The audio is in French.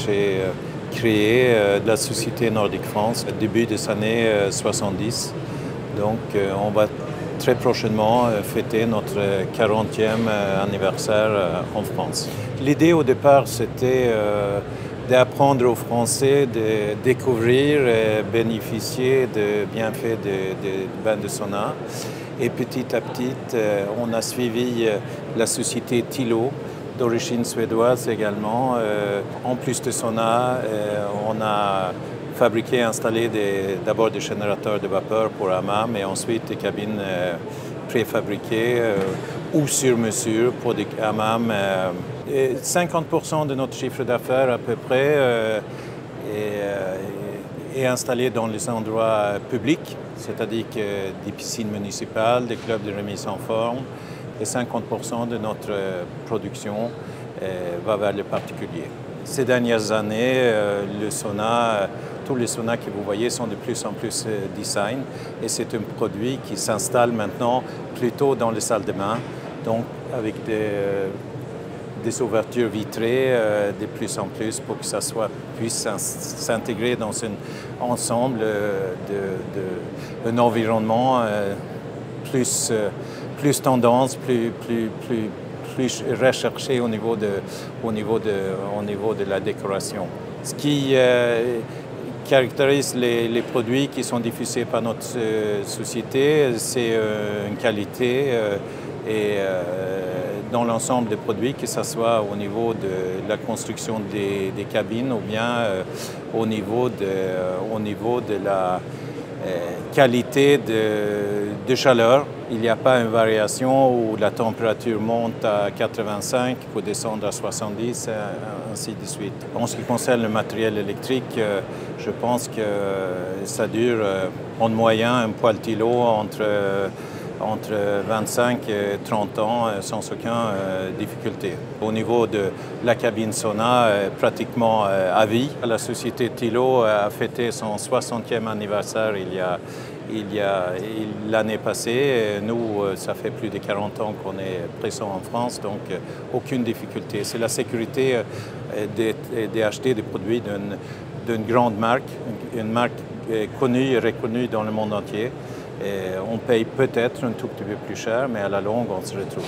j'ai créé la société Nordic France au début des années 70. Donc on va très prochainement fêter notre 40e anniversaire en France. L'idée au départ, c'était d'apprendre aux Français de découvrir et bénéficier des bienfaits de bains de sauna. Et petit à petit, on a suivi la société Tilo, d'origine suédoise également. En plus de sauna, on a fabriqué et installé d'abord des générateurs de vapeur pour hammam et ensuite des cabines préfabriquées ou sur mesure pour des hammams. 50% de notre chiffre d'affaires à peu près est installé dans les endroits publics, c'est-à-dire que des piscines municipales, des clubs de remise en forme, et 50% de notre production va vers le particulier. Ces dernières années, le sauna, tous les saunas que vous voyez sont de plus en plus design et c'est un produit qui s'installe maintenant plutôt dans les salles de bain, donc avec des ouvertures vitrées de plus en plus pour que ça puisse s'intégrer dans un ensemble d'un environnement plus tendance, plus recherché au niveau de la décoration. Ce qui caractérise les produits qui sont diffusés par notre société, c'est une qualité et dans l'ensemble des produits, que ce soit au niveau de la construction des cabines ou bien au niveau de la qualité de chaleur. Il n'y a pas une variation où la température monte à 85 pour descendre à 70, ainsi de suite. En ce qui concerne le matériel électrique, je pense que ça dure en moyenne un poêle Tilo entre 25 et 30 ans sans aucune difficulté. Au niveau de la cabine sauna, pratiquement à vie. La société Tilo a fêté son 60e anniversaire l'année passée. Nous, ça fait plus de 40 ans qu'on est présent en France, donc aucune difficulté. C'est la sécurité d'acheter des produits d'une grande marque, une marque connue et reconnue dans le monde entier. Et on paye peut-être un tout petit peu plus cher, mais à la longue, on se retrouve.